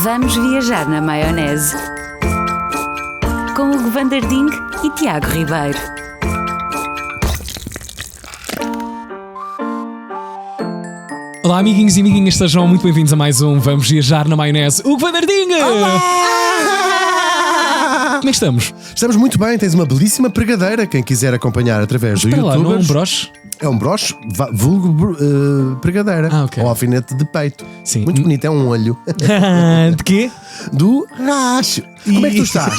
Vamos viajar na maionese. Com Hugo Van der Ding e Tiago Ribeiro. Olá, amiguinhos e amiguinhas, sejam muito bem-vindos a mais um Vamos Viajar na Maionese. Hugo Van der Ding! Olá! Como é que estamos? Estamos muito bem, tens uma belíssima pregadeira. Quem quiser acompanhar através do Espera lá, YouTube. não é um broche? É um broche, vulgo pregadeira. Ok. Ou alfinete de peito. Sim. Muito bonito, é um olho. De quê? Do racho. Como é que tu estás?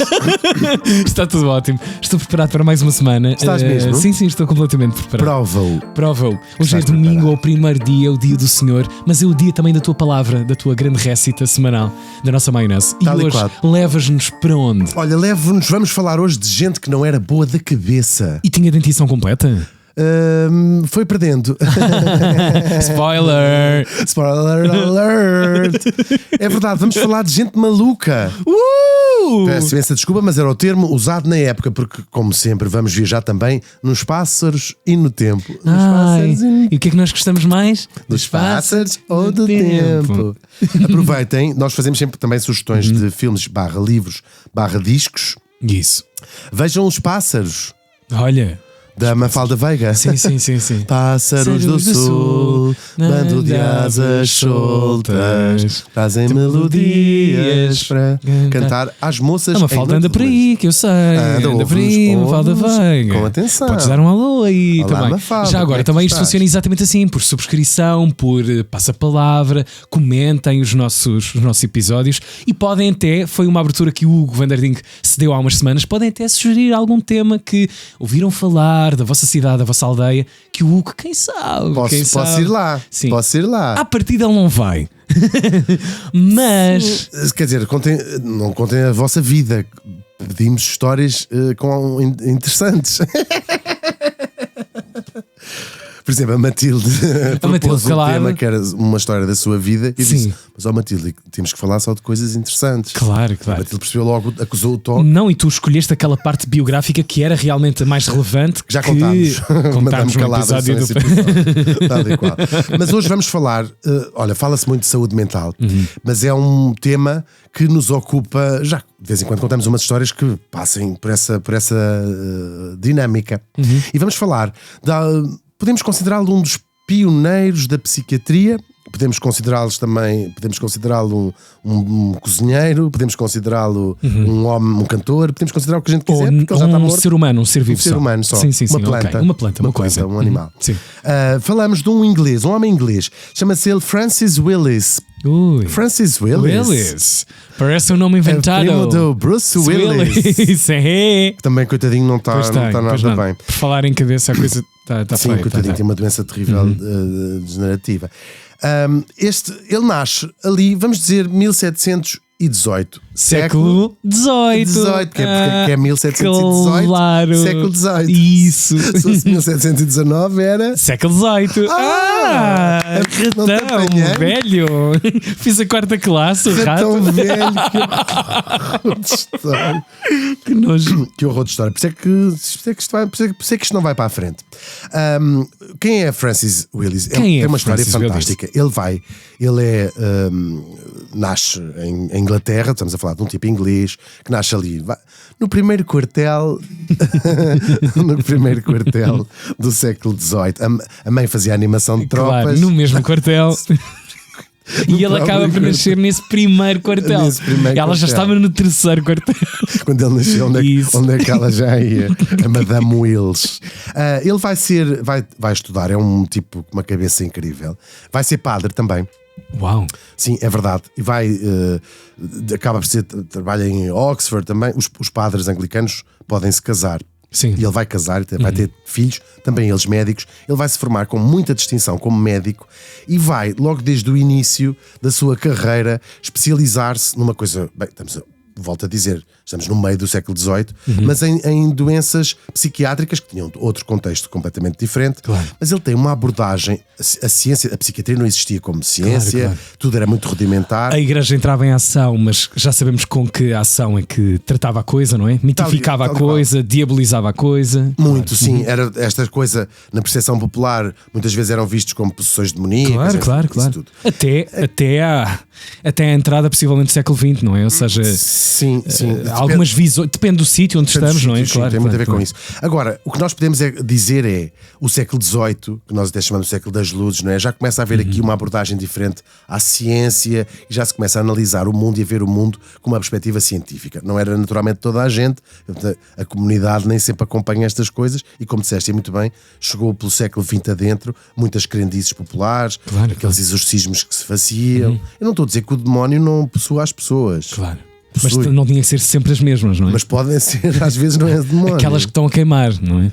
Está tudo ótimo. Estou preparado para mais uma semana. Estás mesmo? Sim, estou completamente preparado. Prova-o. Prova-o. Hoje é Estás domingo, preparado. é o primeiro dia, o dia do Senhor, mas é o dia também da tua palavra, da tua grande récita semanal, da nossa maionese. E Tal e hoje qual. levas-nos para onde? Olha, vamos falar hoje de gente que não era boa da cabeça. E tinha dentição completa? Foi perdendo. Spoiler! Spoiler alert! É verdade, vamos falar de gente maluca. Peço imensa desculpa, mas era o termo usado na época, porque, como sempre, vamos viajar também nos pássaros e no tempo. Nos Ai, pássaros e e o que é que nós gostamos mais? dos pássaros ou do tempo. Aproveitem, nós fazemos sempre também sugestões de filmes /livros /discos. Isso. Vejam os pássaros Olha. da Mafalda Veiga. Sim. Pássaros do sul, bando de asas soltas, trazem melodias para cantar às moças. A Mafalda anda por aí, que eu sei. Anda por aí, Mafalda Veiga. Com atenção. Podes dar um alô aí Olá, também. Mafalda, Já como agora é que também tu isto estás? funciona exatamente assim, por subscrição, por passa-palavra, comentem os nossos episódios e podem até, foi uma abertura que o Hugo Van der Ding se deu há umas semanas, podem até sugerir algum tema que ouviram falar da vossa cidade, da vossa aldeia, que o Hugo, quem sabe? Posso ir lá. Sim. Posso ir lá. À partida ele não vai. Mas Quer dizer, não contem a vossa vida. Pedimos histórias interessantes. Por exemplo, a Matilde propôs um claro. tema que era uma história da sua vida e Sim. disse: mas Matilde, temos que falar só de coisas interessantes. Claro. A Matilde percebeu logo, acusou o toque. Não, e tu escolheste aquela parte biográfica que era realmente a mais relevante. Já que contámos. Contámos no episódio do... Tal e qual. Mas hoje vamos falar, olha, fala-se muito de saúde mental, mas é um tema que nos ocupa, já de vez em quando contamos umas histórias que passem por essa dinâmica. E vamos falar, podemos considerá-lo um dos pioneiros da psiquiatria. Podemos considerá-lo um cozinheiro, podemos considerá-lo um homem, um cantor, podemos considerar o que a gente quiser, porque ele já está morto. Ser humano, um ser vivo Um ser humano só. Sim, Uma planta. ok. Uma planta, uma coisa. Um animal. Sim. Falamos de um inglês, um homem inglês. Chama-se ele Francis Willis. Ui. Francis Willis. Willis. Parece um nome inventado. Primo do Bruce Willis. É. Também, coitadinho, não está Pois nada bem. Por falar em cabeça, a coisa está Sim, feia. coitadinho, tem uma doença terrível degenerativa. Ele nasce ali, vamos dizer, 1718. Século XVIII. 18, que é 1718. Claro. Século XVIII. Isso. Se fosse 1719 era. Século XVIII. não te Ratão, apanhei? velho. Fiz a quarta classe, o É rato. tão velho, que horror de história. Que nojo. Que horror de história. Por isso é que isto não vai para a frente. Quem é Francis Willis? Quem é Tem uma história Francis Willis? fantástica. Ele nasce em Inglaterra, estamos a falar de um tipo inglês que nasce ali no primeiro quartel do século XVIII. A mãe fazia animação de tropas. Claro, no mesmo quartel. E ele próprio acaba por nascer nesse primeiro quartel. Nesse primeiro Ela já quartel. estava no terceiro quartel. Quando ele nasceu, Isso. onde é que ela já ia? A Madame Wills. Ele vai estudar, é um tipo com uma cabeça incrível. Vai ser padre também. Uau. Sim, é verdade. E acaba por ser, trabalha em Oxford também. Os padres anglicanos podem se casar. Sim. E ele vai casar, vai ter filhos, também eles médicos. Ele vai se formar com muita distinção como médico e vai, logo desde o início da sua carreira, especializar-se numa coisa. Bem, volto a dizer, estamos no meio do século XVIII, mas em doenças psiquiátricas que tinham outro contexto completamente diferente. Claro. Mas ele tem uma abordagem, a ciência, a psiquiatria não existia como ciência, Claro. tudo era muito rudimentar. A igreja entrava em ação, mas já sabemos com que ação é que tratava a coisa, não é? Mitificava tal a coisa, diabolizava a coisa. Muito, sim. Era esta coisa, na percepção popular, muitas vezes eram vistos como possessões demoníacas. Claro. isso tudo. Até até a entrada possivelmente do século XX, não é? Ou seja, sim. algumas visões, depende do sítio onde estamos, não é? Sim, tem muito a ver com isso. Agora, o que nós podemos dizer é o século XVIII, que nós até chamamos de século das luzes, não é? Já começa a haver aqui uma abordagem diferente à ciência e já se começa a analisar o mundo e a ver o mundo com uma perspectiva científica. Não era naturalmente toda a gente, a comunidade nem sempre acompanha estas coisas e, como disseste muito bem, chegou pelo século XX adentro, muitas crendices populares, aqueles exorcismos que se faziam. Eu não estou a dizer que o demónio não possua as pessoas. Claro. Mas não tinha que ser sempre as mesmas, não é? Mas podem ser, às vezes não é demónio. Aquelas que estão a queimar, não é?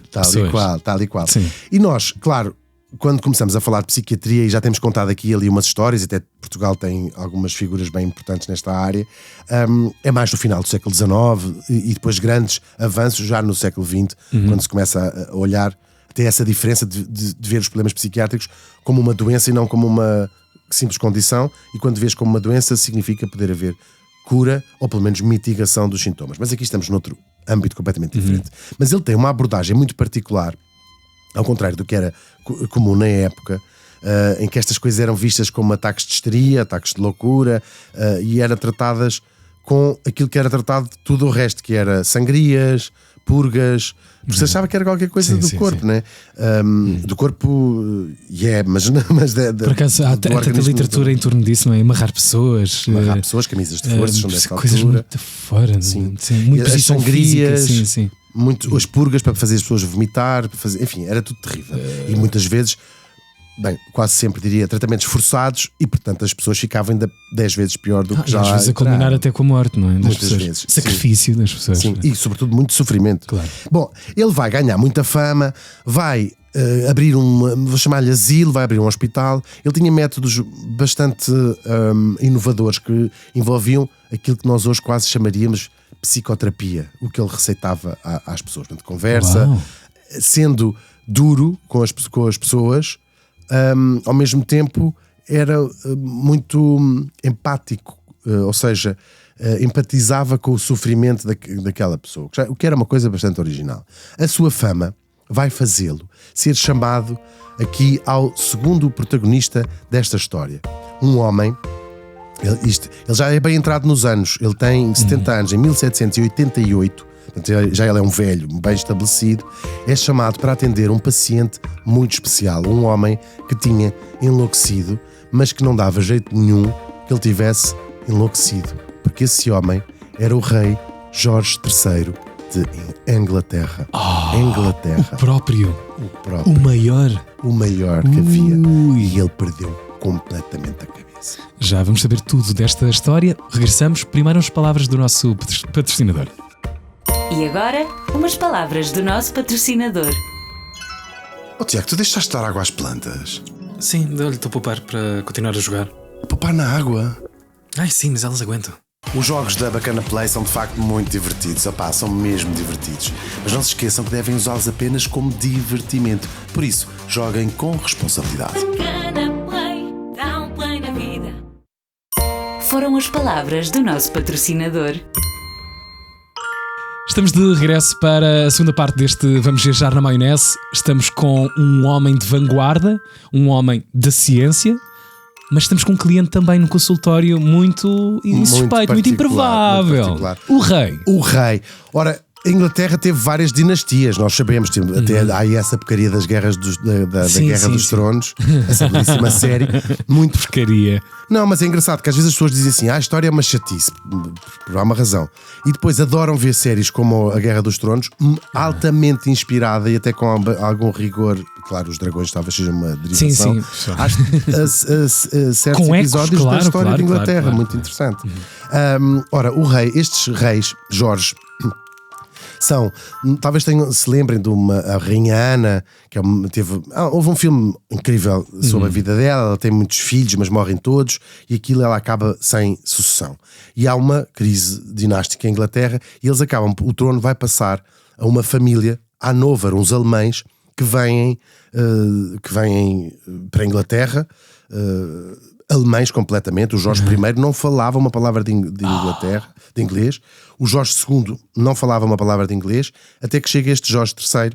Tal e qual. Sim. E nós, claro, quando começamos a falar de psiquiatria, e já temos contado aqui e ali umas histórias, até Portugal tem algumas figuras bem importantes nesta área, é mais no final do século XIX e depois grandes avanços já no século XX, quando se começa a olhar até essa diferença de ver os problemas psiquiátricos como uma doença e não como uma simples condição, e quando vês como uma doença significa poder haver cura ou pelo menos mitigação dos sintomas. Mas aqui estamos noutro âmbito completamente diferente. Mas ele tem uma abordagem muito particular, ao contrário do que era comum na época, em que estas coisas eram vistas como ataques de histeria, ataques de loucura, e eram tratadas com aquilo que era tratado de tudo o resto, que era sangrias, purgas. Você achava que era qualquer coisa do corpo, né? Do corpo, mas por acaso há tanta literatura em torno disso, não é? Amarrar pessoas, camisas de força, coisas muito fora, sim. Muito as sangrias, física, sim. Muito, as purgas para fazer as pessoas vomitar, enfim, era tudo terrível. E muitas vezes, quase sempre diria, tratamentos forçados, e portanto as pessoas ficavam ainda 10 vezes pior do que já. Às vezes a culminar até com a morte, não é? Muitas vezes. Sacrifício das pessoas. Sim, e sobretudo muito sofrimento. Claro. Bom, ele vai ganhar muita fama, vai abrir vou chamar-lhe asilo, vai abrir um hospital. Ele tinha métodos bastante inovadores que envolviam aquilo que nós hoje quase chamaríamos psicoterapia, o que ele receitava às pessoas. Portanto, conversa, sendo duro com as pessoas, ao mesmo tempo era muito empático, ou seja, empatizava com o sofrimento daquela pessoa, o que era uma coisa bastante original. A sua fama vai fazê-lo ser chamado aqui ao segundo protagonista desta história, um homem. Ele já é bem entrado nos anos, ele tem 70 anos, em 1788, portanto, já ele é um velho, bem estabelecido, é chamado para atender um paciente muito especial, um homem que tinha enlouquecido, mas que não dava jeito nenhum que ele tivesse enlouquecido, porque esse homem era o rei Jorge III de Inglaterra. O próprio. O maior que havia. E ele perdeu completamente a cabeça. Já vamos saber tudo desta história. Regressamos. Primeiro as palavras do nosso patrocinador. E agora, umas palavras do nosso patrocinador. Tiago, tu deixaste dar água às plantas? Sim, olha, estou a poupar para continuar a jogar. Poupar na água? Ai sim, mas elas aguentam. Os jogos da Bacana Play são de facto muito divertidos, são mesmo divertidos. Mas não se esqueçam que devem usá-los apenas como divertimento. Por isso, joguem com responsabilidade. Bacana Play, dá um play na vida. Foram as palavras do nosso patrocinador. Estamos de regresso para a segunda parte deste Vamos Viajar na Maionese. Estamos com um homem de vanguarda, um homem da ciência, mas estamos com um cliente também no consultório muito insuspeito, muito improvável. O rei. Ora, a Inglaterra teve várias dinastias, nós sabemos, até há essa porcaria das guerras da Guerra dos Tronos, essa belíssima série, muito porcaria. Não, mas é engraçado que às vezes as pessoas dizem assim, a história é uma chatice, por uma razão, e depois adoram ver séries como a Guerra dos Tronos, altamente inspirada e até com algum rigor. Claro, os dragões talvez sejam uma derivação. Sim. Certos com episódios da história de Inglaterra, muito interessante. Ora, o rei, estes reis, Jorge, talvez se lembrem de a Rainha Ana, que houve um filme incrível sobre a vida dela. Ela tem muitos filhos, mas morrem todos, e aquilo ela acaba sem sucessão. E há uma crise dinástica em Inglaterra, e o trono vai passar a uma família, Hanover, uns alemães, que vêm para a Inglaterra alemães completamente. O Jorge I não falava uma palavra de Inglaterra, de inglês. O Jorge II não falava uma palavra de inglês, até que chega este Jorge III,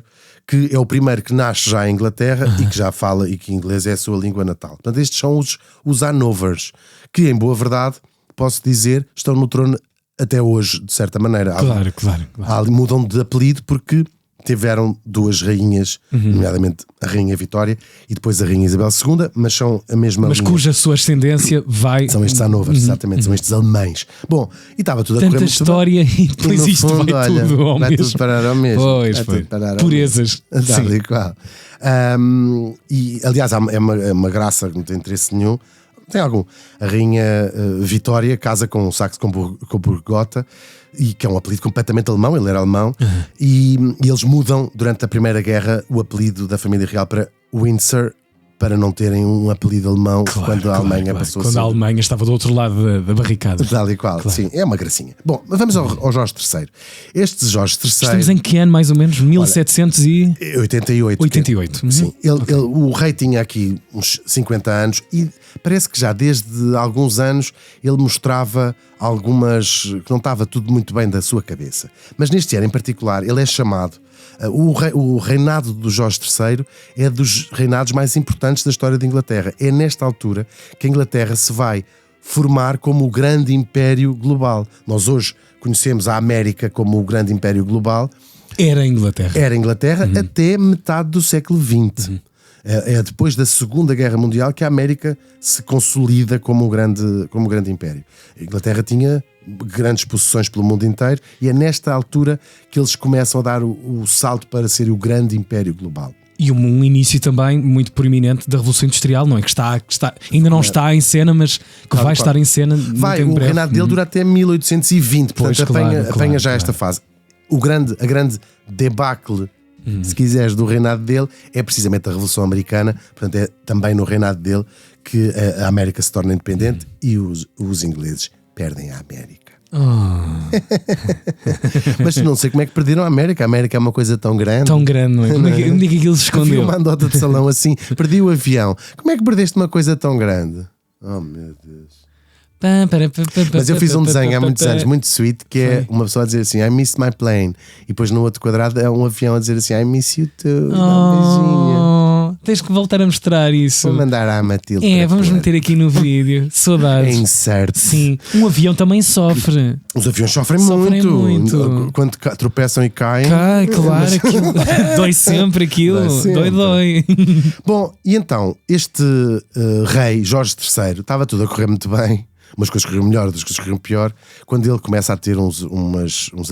que é o primeiro que nasce já em Inglaterra e que já fala e que inglês é a sua língua natal. Portanto, estes são os Hanovers, que em boa verdade, posso dizer, estão no trono até hoje, de certa maneira. Claro. Mudam de apelido porque tiveram duas rainhas, nomeadamente a Rainha Vitória e depois a Rainha Isabel II, mas são a mesma Mas linha. cuja sua ascendência vai... São estes Hanovers, exatamente, são estes alemães. Bom, e estava tudo a correr Tanta muito história bem. e depois no isto fundo, vai olha, tudo ao vai mesmo. tudo parar ao mesmo. Pois, Vai foi. tudo parar ao Purezas. mesmo. Tal Sim. e qual. E aliás, é uma graça que não tem interesse nenhum. Tem algum. A Rainha Vitória casa com o Saxe-Coburg-Gotha, e que é um apelido completamente alemão, ele era alemão, e eles mudam durante a Primeira Guerra o apelido da família real para Windsor, para não terem um apelido alemão quando a Alemanha passou quando a ser. a Alemanha estava do outro lado da barricada. Tal e qual, sim, é uma gracinha. Bom, mas vamos ao Jorge III. Este Jorge III. Estamos em que ano, mais ou menos? 1788. 88. Sim, o rei tinha aqui uns 50 anos e parece que já desde alguns anos ele mostrava algumas que não estava tudo muito bem da sua cabeça. Mas neste ano em particular ele é chamado. O reinado do Jorge III é dos reinados mais importantes da história de Inglaterra. É nesta altura que a Inglaterra se vai formar como o grande império global. Nós hoje conhecemos a América como o grande império global. Era a Inglaterra. Era a Inglaterra até metade do século XX. É depois da Segunda Guerra Mundial que a América se consolida como um grande império. A Inglaterra tinha grandes possessões pelo mundo inteiro e é nesta altura que eles começam a dar o salto para ser o grande império global. E um início também muito proeminente da Revolução Industrial, não é? Que está ainda não está em cena, mas que vai estar em cena muito em breve. O reinado dele dura até 1820, portanto apanha já esta fase. A grande debacle, se quiseres, do reinado dele é precisamente a Revolução Americana. Portanto, é também no reinado dele que a América se torna independente e os ingleses perdem a América. Mas não sei como é que perderam a América. A América é uma coisa tão grande. Tão grande, não é? Como é que aquilo se escondeu? Havia uma andota de salão assim, perdi o avião. Como é que perdeste uma coisa tão grande? Oh meu Deus. Mas eu fiz um desenho há muitos anos, muito sweet, que é uma pessoa a dizer assim: I missed my plane, e depois no outro quadrado é um avião a dizer assim: I miss you too. Dá um beijinho. Tens que voltar a mostrar isso. Vou mandar à Matilde. Vamos meter aqui no vídeo. Saudades. É incerto. Sim, um avião também sofre. Os aviões sofrem muito. Quando tropeçam e caem. Claro, aquilo dói sempre aquilo. Dói. Bom, e então, este rei, Jorge III, estava tudo a correr muito bem. Umas coisas corriam melhor, outras coisas corriam pior, quando ele começa a ter uns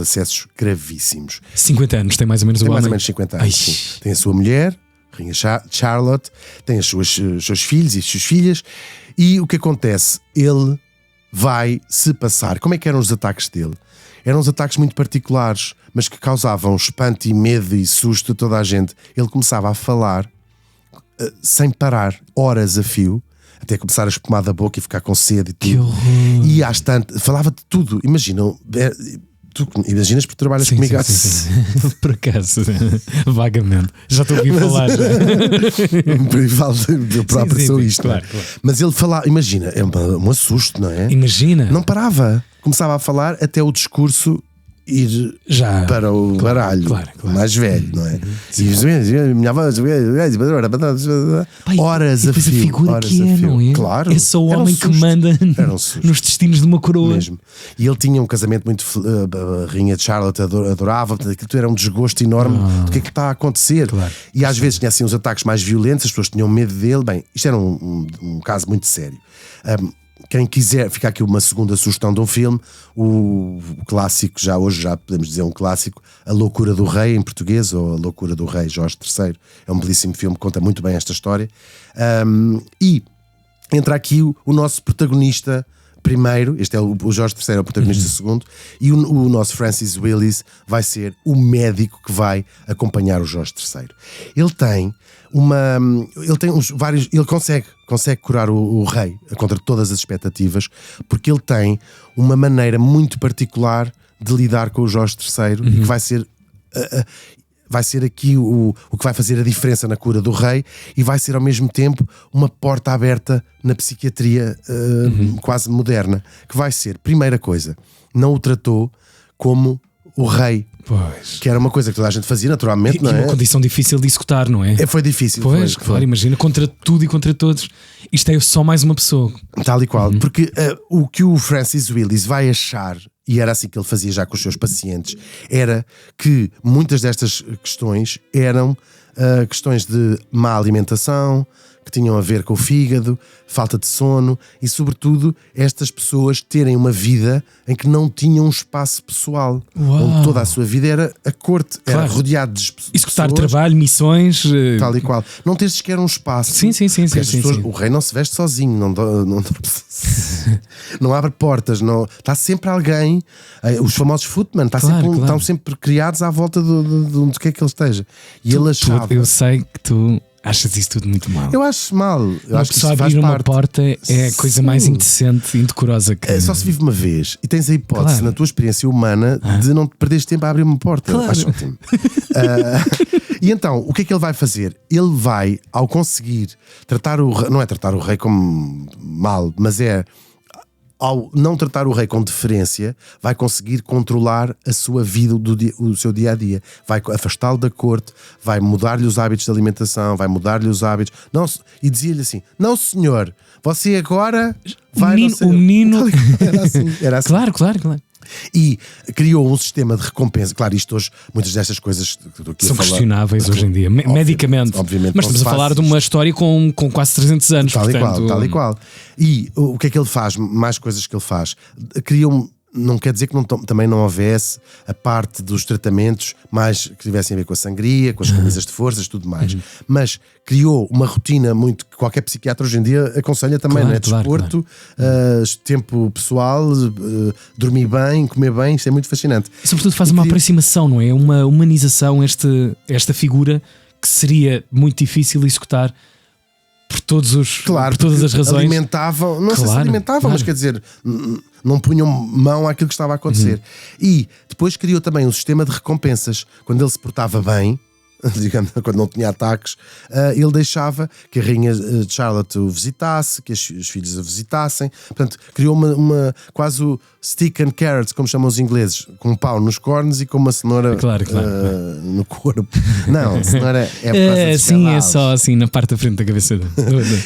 acessos gravíssimos. 50 anos, tem mais ou menos tem o mais homem. ou menos 50 anos. Sim. Tem a sua mulher, a Rainha Charlotte, tem os seus filhos e as suas filhas, e o que acontece? Ele vai se passar. Como é que eram os ataques dele? Eram uns ataques muito particulares, mas que causavam espanto e medo e susto a toda a gente. Ele começava a falar sem parar, horas a fio, até começar a espumar da boca e ficar com sede e tudo. Que horror. E às tantas, falava de tudo. Imaginam, tu imaginas porque trabalhas comigo sim. Por acaso, vagamente. Já estou a ouvir falar. Eu próprio sou isto. Claro. Mas ele falava, imagina, é um assusto, não é? Imagina. Não parava. Começava a falar até o discurso ir já para o baralho mais velho, não é? Minha voz, horas a fio. A figura que é, não é? Claro. É só o homem que manda nos destinos de uma coroa. Mesmo. E ele tinha um casamento muito. A Rainha de Charlotte adorava, portanto, aquilo era um desgosto enorme do que é que está a acontecer. Claro. E às vezes tinha assim uns ataques mais violentos, as pessoas tinham medo dele. Bem, isto era um caso muito sério. Quem quiser, fica aqui uma segunda sugestão de um filme, o clássico, hoje já podemos dizer um clássico, A Loucura do Rei, em português, ou A Loucura do Rei, Jorge III. É um belíssimo filme, conta muito bem esta história. E entra aqui o nosso protagonista primeiro, este é o Jorge III, é o protagonista segundo, e o nosso Francis Willis vai ser o médico que vai acompanhar o Jorge III. Ele consegue curar o rei contra todas as expectativas, porque ele tem uma maneira muito particular de lidar com o Jorge III, e que vai ser vai ser aqui o que vai fazer a diferença na cura do rei e vai ser ao mesmo tempo uma porta aberta na psiquiatria quase moderna, que vai ser, primeira coisa, não o tratou como o rei. Pois. Que era uma coisa que toda a gente fazia naturalmente, não é? Uma condição difícil de executar, não é? Foi difícil. Pois, foi. claro, imagina, contra tudo e contra todos. Isto é só mais uma pessoa. Tal e qual. Porque o que o Francis Willis vai achar, e era assim que ele fazia já com os seus pacientes, era que muitas destas questões eram questões de má alimentação, que tinham a ver com o fígado, falta de sono e, sobretudo, estas pessoas terem uma vida em que não tinham um espaço pessoal. Uau. Onde toda a sua vida era a corte, Claro. era rodeado de pessoas. Executar trabalho, missões. Tal e qual. Não teres sequer um espaço. Sim. Porque as pessoas- sim. O rei não se veste sozinho, não abre portas, não, está sempre alguém. Os famosos footmen, estão sempre criados à volta de onde quer que ele esteja. E ele achava. Eu sei que tu achas isso tudo muito mal. Eu acho mal. Eu acho que só isso faz abrir uma parte. porta é a coisa Sim. mais indecente e indecorosa que. Só se vive uma vez e tens a hipótese, Claro. na tua experiência humana, de não te perderes tempo a abrir uma porta. Claro. Acho ótimo. E então, o que é que ele vai fazer? Ele vai, ao conseguir tratar o rei, não é tratar o rei como mal, mas é ao não tratar o rei com deferência, vai conseguir controlar a sua vida, o seu dia a dia. Vai afastá-lo da corte, vai mudar-lhe os hábitos de alimentação, vai mudar-lhe os hábitos. Não, e dizia-lhe assim: não, senhor, você agora vai. O menino. Era assim. Claro. E criou um sistema de recompensa. Claro, isto hoje, muitas destas coisas que São questionáveis hoje em dia, medicamente. obviamente Mas não estamos se a falar faz de uma história com quase 300 anos. Tal portanto, e qual. E o que é que ele faz? Mais coisas que ele faz. Não quer dizer que também não houvesse a parte dos tratamentos mais que tivessem a ver com a sangria, com as camisas de forças, tudo mais. Mas criou uma rotina muito que qualquer psiquiatra hoje em dia aconselha também, Claro, não é? claro, Desporto, tempo pessoal, dormir bem, comer bem, isto é muito fascinante. Sobretudo faz uma aproximação, não é? Uma humanização, esta figura que seria muito difícil executar por todas as razões. Alimentavam, não sei se alimentavam, mas quer dizer, não punham mão àquilo que estava a acontecer. E depois criou também um sistema de recompensas. Quando ele se portava bem, digamos, quando não tinha ataques, ele deixava que a rainha de Charlotte o visitasse, que os filhos o visitassem. Portanto, criou quase o stick and carrot, como chamam os ingleses, com um pau nos cornos e com uma cenoura Claro. no corpo. Não, a cenoura é por causa dos Sim, é cavalos. só assim na parte da frente da cabeça.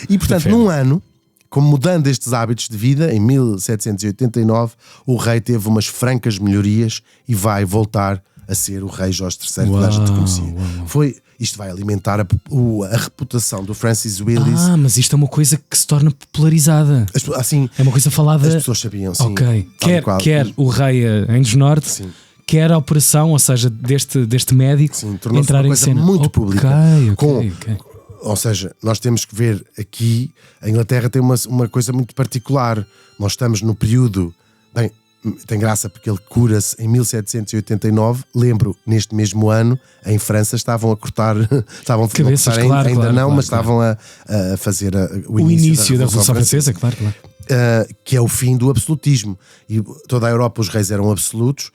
E portanto, num ano, como mudando estes hábitos de vida, em 1789, o rei teve umas francas melhorias e vai voltar a ser o rei Jorge III que a gente conhecia. Isto vai alimentar a reputação do Francis Willis. Mas isto é uma coisa que se torna popularizada. Assim, É uma coisa falada. as pessoas sabiam, sim. Ok. Tal e qual. Quer o rei em Desnorte, Sim. quer a operação, ou seja, deste médico Sim, tornou-se entrar uma em coisa cena. muito pública. Ok. Ou seja, nós temos que ver aqui, a Inglaterra tem uma coisa muito particular. Nós estamos no período, bem, tem graça porque ele cura-se em 1789. Lembro, neste mesmo ano, em França estavam a cortar, Cabeças, ainda claro, não, mas claro. estavam a fazer O início da Revolução Francesa, claro. que é o fim do absolutismo. E toda a Europa os reis eram absolutos.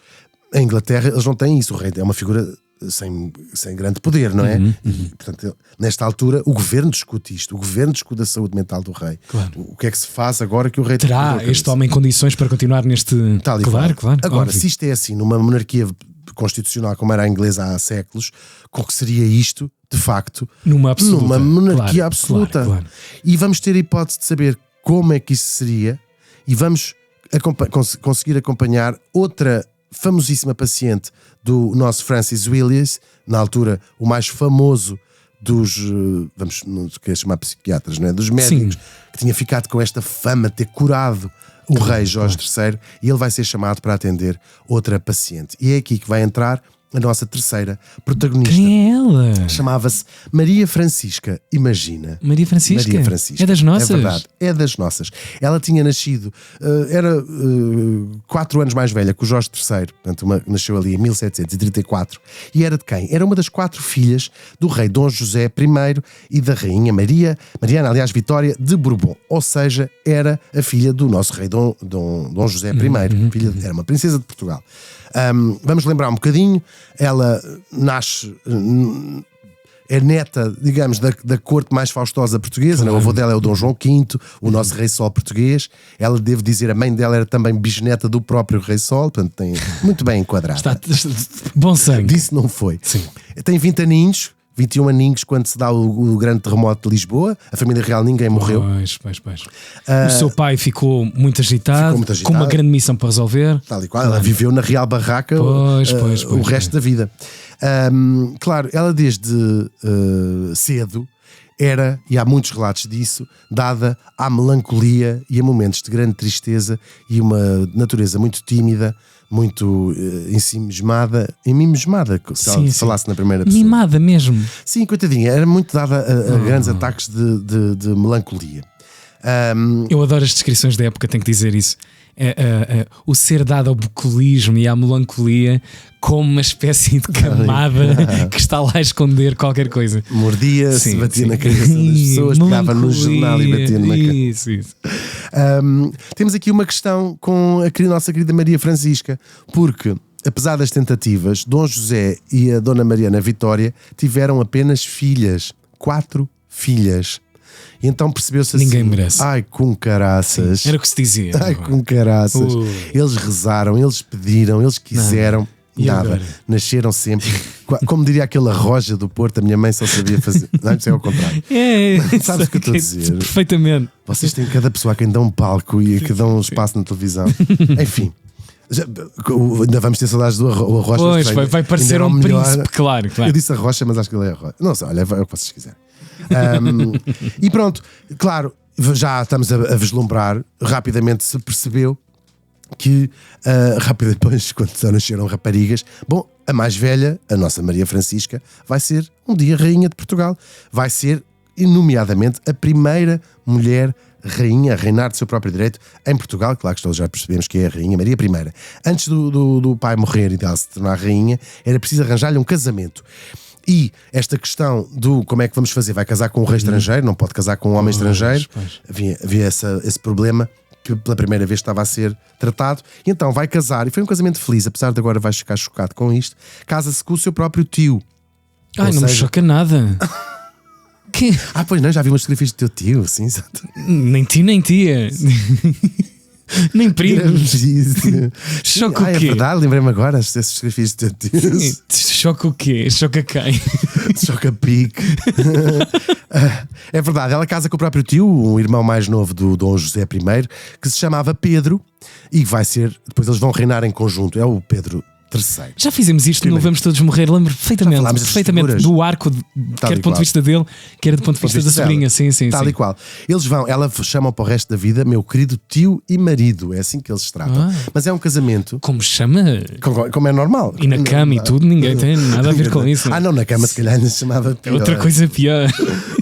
Em Inglaterra eles não têm isso. O rei é uma figura sem grande poder, não é? E, portanto, nesta altura o governo discute isto. O governo discute a saúde mental do rei. Claro. O que é que se faz agora que o rei Terá este homem condições para continuar neste... Tal e Claro. Agora, óbvio. se isto é assim numa monarquia constitucional como era a inglesa há séculos, com que seria isto, de facto, Numa absoluta. numa monarquia Claro, absoluta. claro. E vamos ter a hipótese de saber como é que isso seria e vamos conseguir acompanhar outra famosíssima paciente do nosso Francis Willis, na altura o mais famoso dos, não queria chamar psiquiatras, não é? Dos médicos, Sim. que tinha ficado com esta fama de ter curado o rei Jorge III, e ele vai ser chamado para atender outra paciente. E é aqui que vai entrar a nossa terceira protagonista. Quem é ela? Chamava-se Maria Francisca, imagina. Maria Francisca? Maria Francisca. É das nossas? É verdade, é das nossas. Ela tinha nascido, era 4 anos mais velha que o Jorge III, portanto, nasceu ali em 1734. E era de quem? Era uma das 4 filhas do rei Dom José I e da rainha Mariana, aliás, Vitória de Bourbon. Ou seja, era a filha do nosso rei Dom José I. Era uma princesa de Portugal. Vamos lembrar um bocadinho. ela nasce... É neta, digamos, da corte mais faustosa portuguesa. Claro. O avô dela é o Dom João V, o nosso Rei Sol português. Ela, devo dizer, a mãe dela era também bisneta do próprio Rei Sol, portanto tem muito bem enquadrado. Está bom sangue. Disso não foi. Sim. Tem 20 aninhos, 21 aninhos quando se dá o grande terremoto de Lisboa. A família real ninguém morreu. Pois. O seu pai ficou muito agitado, com uma grande missão para resolver. Tal e qual. Ela viveu na Real Barraca o resto da vida. Claro, ela desde cedo era, e há muitos relatos disso, dada à melancolia e a momentos de grande tristeza e uma natureza muito tímida, muito ensimismada, se ela falasse na primeira pessoa. Mimada mesmo. Sim, coitadinha, era muito dada a grandes ataques de melancolia. Eu adoro as descrições da época, tenho que dizer isso. O ser dado ao bucolismo e à melancolia como uma espécie de camada que está lá a esconder qualquer coisa. Mordia-se, batia na cabeça das pessoas, pegava no jornal e batia na cabeça. Isso. Temos aqui uma questão com a nossa querida Maria Francisca, porque apesar das tentativas, Dom José e a Dona Mariana Vitória tiveram apenas filhas, 4 filhas. E então percebeu-se assim: ninguém merece. Ai, com caraças. Sim, era o que se dizia. Ai, com caraças. Eles rezaram, eles pediram, eles quiseram. Nada. Nasceram sempre. Como diria aquela roja do Porto, a minha mãe só sabia fazer. Não, isso é ao contrário. Sabes o que eu estou a dizer? Perfeitamente. Vocês têm cada pessoa a quem dão um palco e a que dão um espaço na televisão. Enfim. Ainda vamos ter saudades do Arrocha. Pois, vai parecer um príncipe, claro. Eu disse Arrocha, mas acho que ele é Arrocha. Não sei, olha, é o que vocês quiserem. E pronto, claro, já estamos a vislumbrar. Rapidamente se percebeu que rápido depois, quando só nasceram raparigas, bom, a mais velha, a nossa Maria Francisca, vai ser um dia rainha de Portugal. Vai ser, nomeadamente, a primeira mulher rainha a reinar de seu próprio direito em Portugal. Claro que todos já percebemos que é a rainha Maria I. Antes do pai morrer e dela se tornar rainha, era preciso arranjar-lhe um casamento. E esta questão do como é que vamos fazer, vai casar com um rei estrangeiro, não pode casar com um homem estrangeiro. Havia esse problema que pela primeira vez estava a ser tratado. E então vai casar, e foi um casamento feliz, apesar de agora vais ficar chocado com isto. Casa-se com o seu próprio tio. Ai, não me choca nada. Que? Pois não, já vi umas fotografias do teu tio, sim. Nem tio nem tia. Nem primo. Choca o quê? É verdade, lembrei-me agora dessas fotografias do teu tio. Choca o quê? Choca quem? Choca pique. É verdade, ela casa com o próprio tio, o irmão mais novo do Dom José I, que se chamava Pedro, e vai ser, depois eles vão reinar em conjunto, é o Pedro III. Já fizemos isto no Vamos Todos Morrer, lembro perfeitamente do arco, quer do ponto de vista dele, quer do ponto de vista da sobrinha. Sim. Tal e qual. Eles vão, ela chamam para o resto da vida meu querido tio e marido, é assim que eles se tratam. Mas é um casamento. Como chama? Como é normal. E na cama e tudo, ninguém tem nada a ver com isso. Não, na cama se calhar ainda se chamava pior. É outra coisa pior.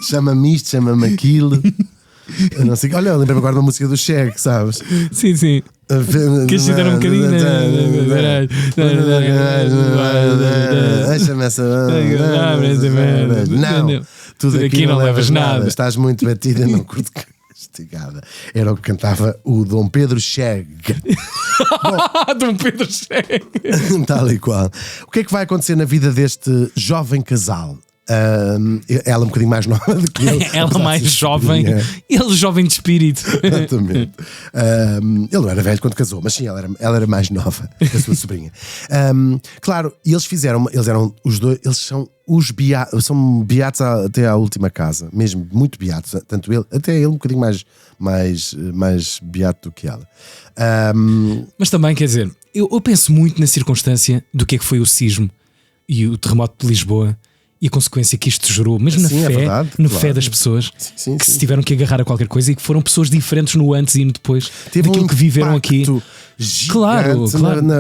Chama-me isto, chama-me aquilo. Eu não sei. Olha, eu lembro-me agora da música do Cheg, sabes? Sim. Queres citar um bocadinho? Deixa-me essa. Não, tudo aqui não levas nada. Estás muito batida, não curto castigada. Era o que cantava o Dom Pedro Cheg. Dom Pedro Cheg. Tal e qual. O que é que vai acontecer na vida deste jovem casal? Ela um bocadinho mais nova do que ele. Ela mais jovem, ele jovem de espírito. Exatamente. Ele não era velho quando casou, mas sim, ela era mais nova que a sua sobrinha. Claro, e eles eram os dois, eles são são beatos até à última casa, mesmo muito beatos, tanto ele, até ele um bocadinho mais beato do que ela. Mas também, quer dizer, eu penso muito na circunstância do que é que foi o sismo e o terremoto de Lisboa. E a consequência que isto gerou, mesmo na fé das pessoas que se tiveram que agarrar a qualquer coisa e que foram pessoas diferentes no antes e no depois daquilo que viveram aqui. Claro.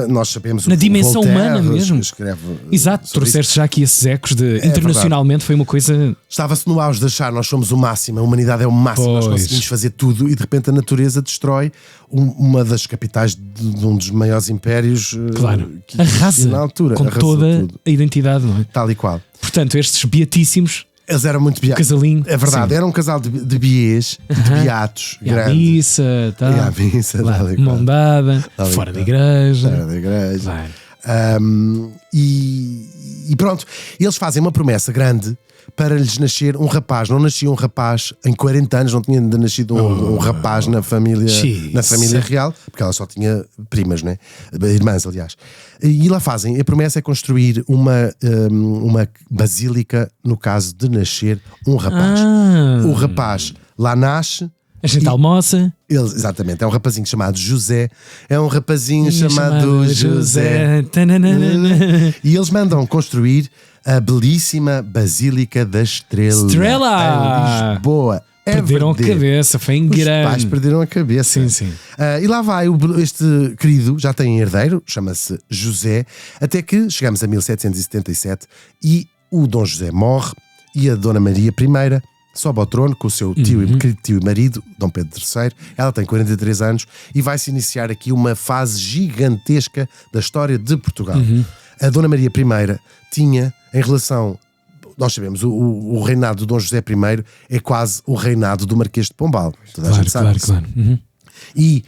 Nós sabemos na dimensão Voltaire, humana mesmo. Exato, trouxeste já aqui esses ecos de internacionalmente foi uma coisa. Estava-se no auge de achar nós somos o máximo, a humanidade é o máximo, nós conseguimos fazer tudo e de repente a natureza destrói uma das capitais de um dos maiores impérios. Claro, arrasa na altura, com toda tudo. A identidade, não é? Tal e qual. Portanto, estes beatíssimos. Eles eram muito beatos. Casalinho. É verdade, era um casal de biés, de beatos. E à missa, tal. E à missa, mão dada, fora da igreja. E pronto, eles fazem uma promessa grande para lhes nascer um rapaz. Não nascia um rapaz em 40 anos, não tinha ainda nascido um rapaz na família real, porque ela só tinha primas, né? Irmãs, aliás. E lá fazem, a promessa é construir uma basílica no caso de nascer um rapaz. O rapaz lá nasce. A gente almoça. Exatamente, é um rapazinho chamado José. É um rapazinho chamado José. E eles mandam construir a belíssima Basílica da Estrela. Em Lisboa. Perderam a cabeça, foi em grande. Os pais perderam a cabeça. Sim. E lá vai, este querido já tem herdeiro, chama-se José, até que chegamos a 1777 e o Dom José morre e a Dona Maria I sobe ao trono com o seu tio e marido, Dom Pedro III. Ela tem 43 anos e vai-se iniciar aqui uma fase gigantesca da história de Portugal. A Dona Maria I tinha, em relação... Nós sabemos, o reinado do Dom José I é quase o reinado do Marquês de Pombal. Toda a gente sabe. Claro. E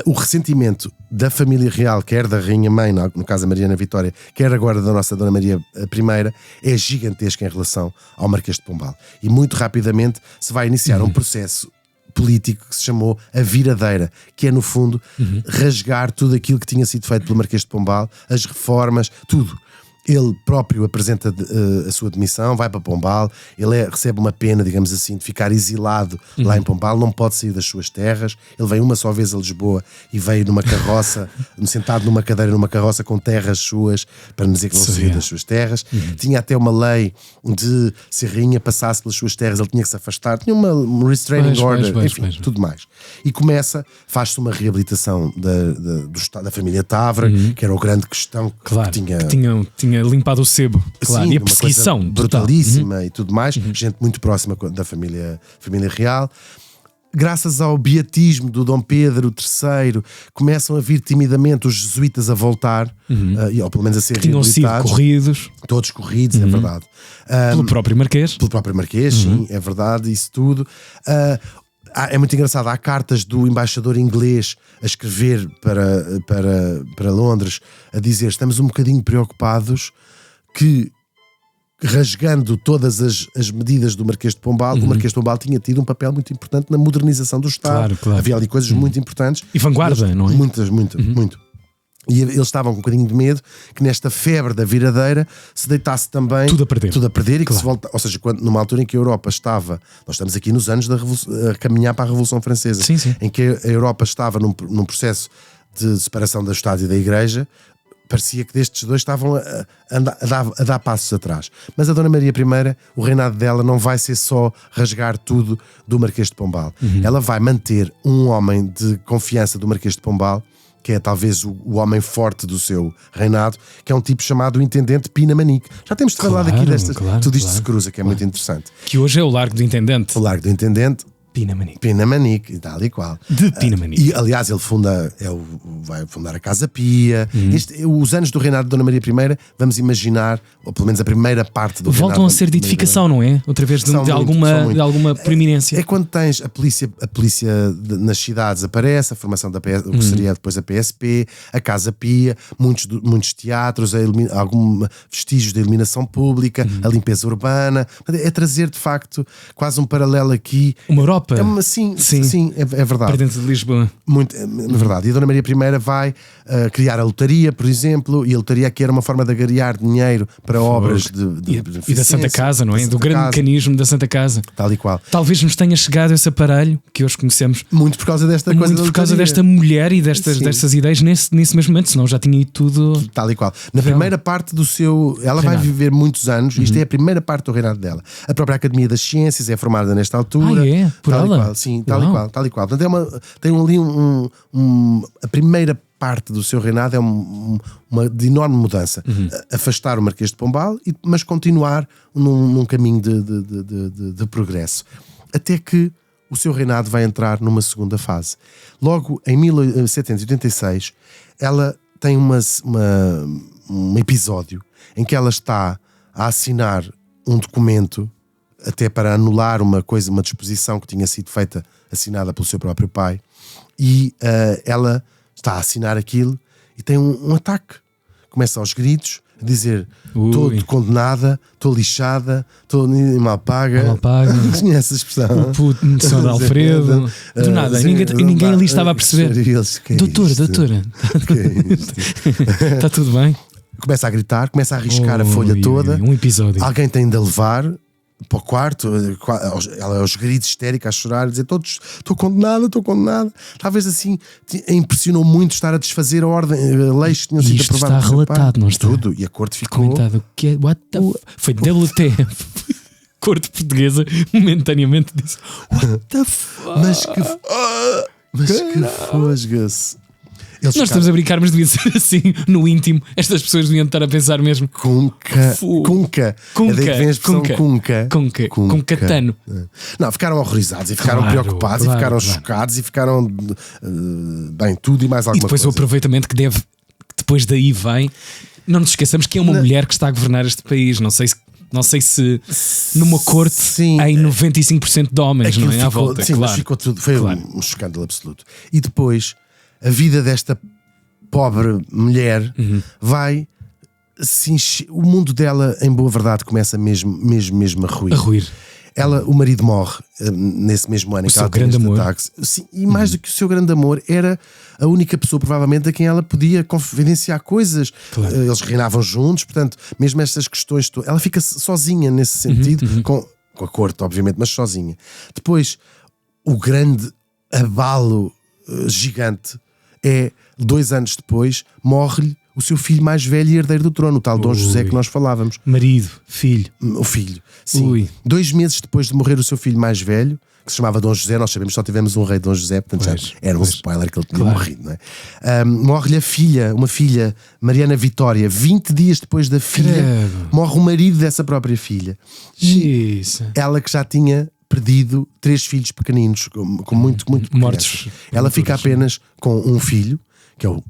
o ressentimento da família real, quer da Rainha Mãe, no caso a Mariana Vitória, quer agora da nossa Dona Maria I, é gigantesca em relação ao Marquês de Pombal. E muito rapidamente se vai iniciar um processo político que se chamou a viradeira, que é no fundo rasgar tudo aquilo que tinha sido feito pelo Marquês de Pombal, as reformas, tudo. Ele próprio apresenta a sua demissão, vai para Pombal, ele recebe uma pena, digamos assim, de ficar exilado lá em Pombal, não pode sair das suas terras. Ele veio uma só vez a Lisboa e veio numa carroça, sentado numa cadeira numa carroça com terras suas, para não dizer que não saiu das suas terras. Tinha até uma lei de, se a rainha passasse pelas suas terras, ele tinha que se afastar, tinha uma restraining order, enfim, tudo mais. E faz-se uma reabilitação da família Tavra, que era o grande questão que tinha limpado o sebo, claro. Sim, e a perseguição brutalíssima e tudo mais, gente muito próxima da família real. Graças ao beatismo do Dom Pedro III, começam a vir timidamente os jesuítas a voltar, ou pelo menos a ser tinham reabilitados. Sido corridos. Todos corridos, é verdade. Pelo próprio Marquês. Sim, é verdade, isso tudo. É muito engraçado, há cartas do embaixador inglês a escrever para Londres, a dizer: estamos um bocadinho preocupados que, rasgando todas as medidas do Marquês de Pombal, o Marquês de Pombal tinha tido um papel muito importante na modernização do Estado. Claro. Havia ali coisas muito importantes. E vanguarda, não é? Muito. E eles estavam com um bocadinho de medo que nesta febre da viradeira se deitasse também tudo a perder e que se volta, ou seja, numa altura em que a Europa estava, nós estamos aqui nos anos a caminhar para a Revolução Francesa, em que a Europa estava num processo de separação do Estado e da Igreja, parecia que destes dois estavam a dar passos atrás. Mas a Dona Maria I, o reinado dela não vai ser só rasgar tudo do Marquês de Pombal. Ela vai manter um homem de confiança do Marquês de Pombal, que é talvez o homem forte do seu reinado, que é um tipo chamado o Intendente Pina Manique. Já temos falado aqui destas. Tudo isto se cruza, que é muito interessante. Que hoje é o Largo do Intendente. O Largo do Intendente. Pina Manique, e tal e qual. De Pina Manique. E aliás, ele vai fundar a Casa Pia. Os anos do reinado de Dona Maria I, vamos imaginar, ou pelo menos a primeira parte do reinado. Voltam a ser de edificação, não é? Outra vez de alguma preeminência. É quando tens a polícia nas cidades aparece, a formação da PS, o que seria depois a PSP, a Casa Pia, muitos teatros, algum vestígios da iluminação pública, a limpeza urbana. É trazer de facto quase um paralelo aqui. Uma Europa. Sim, é verdade. Para dentro de Lisboa. Muito, é verdade. E a Dona Maria I vai criar a lotaria, por exemplo, e a lotaria aqui era uma forma de agariar dinheiro para obras e da Santa Casa, não é? Do grande mecanismo da Santa Casa. Tal e qual. Talvez nos tenha chegado esse aparelho que hoje conhecemos. Muito por causa desta coisa. Muito por causa desta mulher e destas ideias nesse mesmo momento, senão já tinha ido tudo. Tal e qual. Na primeira parte do seu. Ela vai viver muitos anos, isto é a primeira parte do reinado dela. A própria Academia das Ciências é formada nesta altura. É? Por tal ela? E qual, sim, tal e qual. Portanto, tem ali a primeira parte do seu reinado é uma de enorme mudança. Afastar o Marquês de Pombal, mas continuar num caminho de progresso. Até que o seu reinado vai entrar numa segunda fase. Logo em 1786, ela tem um episódio em que ela está a assinar um documento até para anular uma disposição que tinha sido feita, assinada pelo seu próprio pai, e ela está a assinar aquilo e tem um ataque começa aos gritos, a dizer: Ui. estou condenada, estou lixada, estou mal paga. Mal paga. Conhece a expressão? O puto de São Alfredo. Do nada, ninguém ali estava a perceber. Doutora, está tudo bem? Começa a gritar, começa a arriscar a folha toda. Um episódio. Alguém tem de a levar para o quarto, ela aos gritos, histérica, a chorar, a dizer: estou condenada. Talvez assim a impressionou muito estar a desfazer a ordem, a leis que tinham sido Isto aprovadas. está relatado, não está? Tudo, e a corte ficou Comentado. Que é, foi WTF. Corte portuguesa momentaneamente disse: What the fuck? Mas que fosga-se. Nós estamos a brincar, mas devia ser assim no íntimo. Estas pessoas deviam estar a pensar mesmo: Cunca. É daí que vem a expressão cunca. Com catano. Não, ficaram horrorizados e ficaram preocupados e ficaram chocados e ficaram bem, tudo e mais alguma E depois coisa. o aproveitamento que depois daí vem. Não nos esqueçamos que é uma mulher que está a governar este país. Não sei se numa corte em 95% de homens, não é? À volta, sim, claro. mas ficou tudo. Foi um escândalo absoluto. E depois a vida desta pobre mulher vai o mundo dela, em boa verdade, começa mesmo a ruir. O marido morre nesse mesmo ano. O seu grande amor. Sim, e mais do que o seu grande amor, era a única pessoa provavelmente a quem ela podia confidenciar coisas. Claro. Eles reinavam juntos, portanto, mesmo estas questões, ela fica sozinha nesse sentido, com a corte, obviamente, mas sozinha. Depois, o grande abalo gigante é, 2 anos depois, morre-lhe o seu filho mais velho e herdeiro do trono, o tal Dom José que nós falávamos. Marido, filho. O filho, sim. 2 meses depois de morrer o seu filho mais velho, que se chamava Dom José, nós sabemos que só tivemos um rei Dom José, portanto já era um spoiler que ele tinha morrido, não é? Morre-lhe uma filha, Mariana Vitória. 20 dias depois da filha, morre o marido dessa própria filha. E ela, que já tinha perdido 3 filhos pequeninos, com muito mortos. Ela fica apenas com um filho, que é o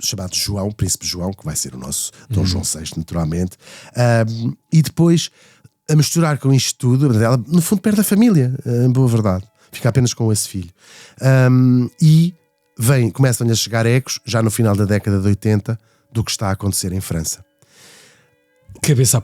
chamado João, Príncipe João, que vai ser o nosso Dom João VI, naturalmente. E depois, a misturar com isto tudo, ela no fundo perde a família, em boa verdade. Fica apenas com esse filho. E começam-lhe a chegar ecos, já no final da década de 80, do que está a acontecer em França. Cabeça a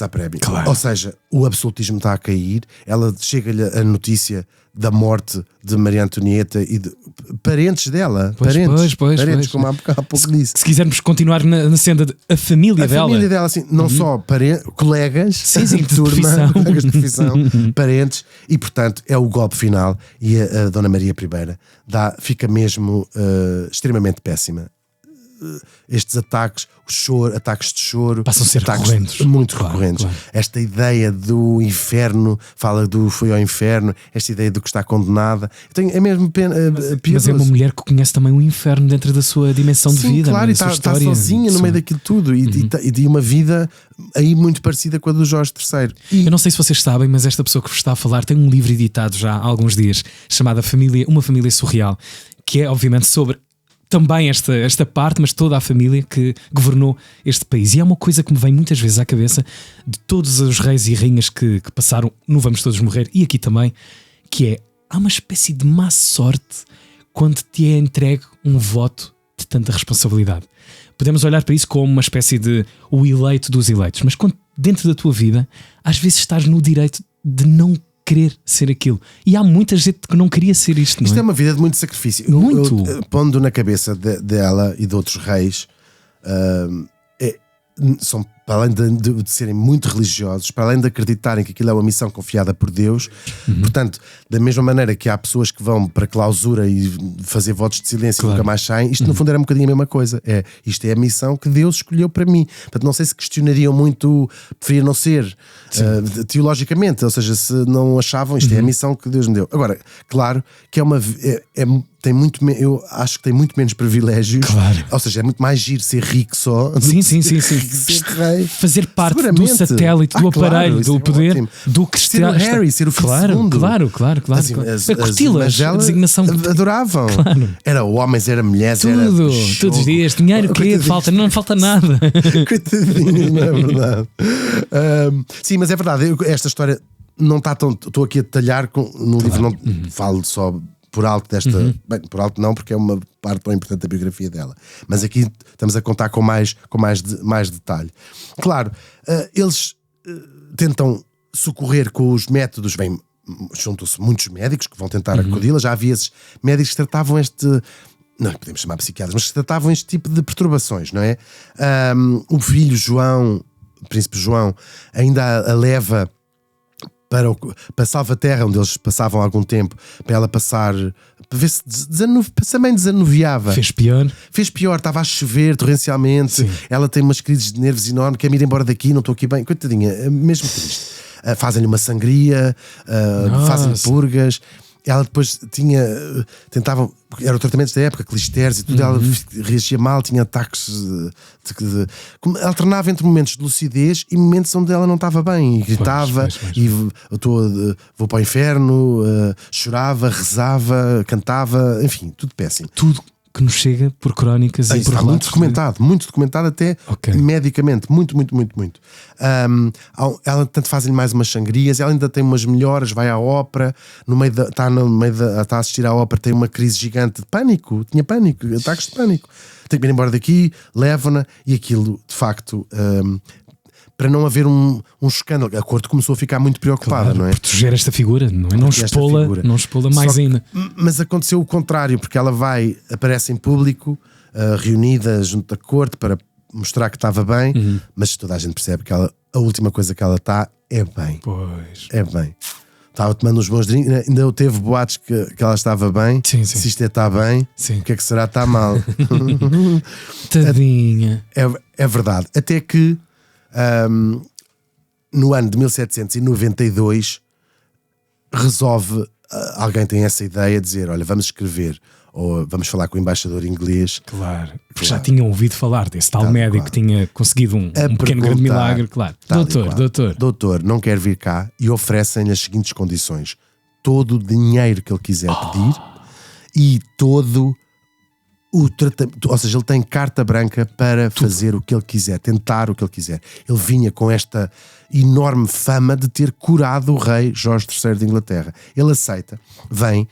prémio. Claro. Ou seja, o absolutismo está a cair. Ela chega-lhe a notícia da morte de Maria Antonieta e de parentes dela. Parentes, como há pouco disse. Se quisermos continuar na senda a família dela. A família dela, assim, não só colegas, sim, de turma, colegas de profissão, parentes, e portanto é o golpe final. E a Dona Maria I fica mesmo extremamente péssima. Estes ataques, ataques de choro, passam a ser recorrentes. Muito recorrentes. Claro. Esta ideia do inferno, fala do foi ao inferno, esta ideia do que está condenada. É mesmo mas é uma mulher que conhece também o inferno dentro da sua dimensão de vida. Claro, e está sozinha no meio daquilo tudo e de uma vida aí muito parecida com a do Jorge III. Eu não sei se vocês sabem, mas esta pessoa que vos está a falar tem um livro editado já há alguns dias, chamado Uma Família Surreal, que é obviamente sobre também esta parte, mas toda a família que governou este país. E é uma coisa que me vem muitas vezes à cabeça de todos os reis e rainhas que passaram no Vamos Todos Morrer, e aqui também, que é: há uma espécie de má sorte quando te é entregue um voto de tanta responsabilidade. Podemos olhar para isso como uma espécie de o eleito dos eleitos, mas quando dentro da tua vida às vezes estás no direito de não querer ser aquilo. E há muita gente que não queria ser isto, não é? Isto é uma vida de muito sacrifício. Muito. Pondo na cabeça dela e de outros reis, são, para além de serem muito religiosos, para além de acreditarem que aquilo é uma missão confiada por Deus, portanto, da mesma maneira que há pessoas que vão para clausura e fazer votos de silêncio e nunca mais saem, isto no fundo era um bocadinho a mesma coisa. Isto é a missão que Deus escolheu para mim. Portanto, não sei se questionariam muito, preferia não ser teologicamente, ou seja, se não achavam isto é a missão que Deus me deu. Agora, claro que tem muito eu acho que tem muito menos privilégios, claro. Ou seja, é muito mais giro ser rico só. Sim. Ser rei. Fazer parte do satélite, do aparelho, do poder, ótimo. do que ser o Harry, ser o filho segundo. Claro. As a designação adoravam. Claro. Era homens, era mulheres, tudo, todos os dias, dinheiro, o quê? Não falta nada. Coitadinhos, não é verdade? Sim, mas é verdade, esta história não está tão. Estou aqui a detalhar no livro, não falo só por alto desta. Bem, por alto não, porque é uma parte tão importante da biografia dela. Mas aqui estamos a contar com mais detalhe. Claro, eles tentam socorrer com os métodos. Bem, juntam-se muitos médicos que vão tentar acudi-la. Já havia esses médicos que tratavam não podemos chamar psiquiatras, mas que tratavam este tipo de perturbações, não é? O filho João, o príncipe João, ainda a leva para Salvaterra, onde eles passavam algum tempo, para ela passar, para ver se também desanuviava. Fez pior, estava a chover torrencialmente. Sim. Ela tem umas crises de nervos enormes, quer-me ir embora daqui, não estou aqui bem, coitadinha, é mesmo triste. Fazem-lhe uma sangria, fazem-lhe purgas. Ela depois tentava, era o tratamento da época, clisteres e tudo, ela reagia mal, tinha ataques alternava entre momentos de lucidez e momentos onde ela não estava bem, e gritava, e vou para o inferno, chorava, rezava, cantava, enfim, tudo péssimo. Tudo que nos chega por crónicas e por relatos. Muito documentado até medicamente, muito. Ela tanto faz-lhe mais umas sangrias, ela ainda tem umas melhoras, vai à ópera, está a assistir à ópera, tem uma crise gigante de pânico, tinha pânico, ataques de pânico, tem que ir embora daqui, levam-na, e aquilo de facto, para não haver um escândalo, a corte começou a ficar muito preocupada, não é? Proteger esta figura, não é? Não expô-la mais ainda. Mas aconteceu o contrário, porque ela aparece em público, reunida junto da corte para mostrar que estava bem, mas toda a gente percebe que a última coisa que ela está é bem. Pois. É bem. Estava tomando uns bons drinks, ainda teve boatos que ela estava bem. Sim. Se isto está bem, o que é que será? Está mal. Tadinha. É verdade. Até que no ano de 1792 resolve, alguém tem essa ideia de dizer, olha, vamos escrever, ou vamos falar com o embaixador inglês. Claro, porque já tinham ouvido falar desse tal médico que tinha conseguido um pequeno grande milagre, claro. Doutor, não quer vir cá, e oferecem-lhe as seguintes condições: todo o dinheiro que ele quiser pedir e todo o tratamento, ou seja, ele tem carta branca para fazer o que ele quiser, tentar o que ele quiser. Ele vinha com esta enorme fama de ter curado o rei Jorge III de Inglaterra. Ele aceita, vem.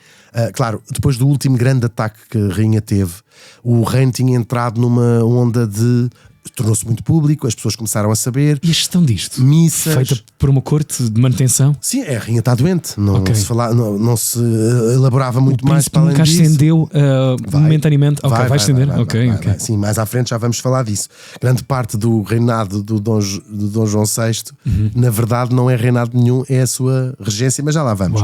Claro, depois do último grande ataque que a rainha teve, o reino tinha entrado numa onda de... tornou-se muito público, as pessoas começaram a saber. E a gestão disto? Missas. Feita por uma corte de manutenção? Sim, a rainha está doente. Não se elaborava muito mais para além disso. O príncipe nunca ascendeu momentaneamente. Vai estender? Ok. Sim, mais à frente já vamos falar disso. Grande parte do reinado do Dom João VI, na verdade, não é reinado nenhum, é a sua regência, mas já lá vamos.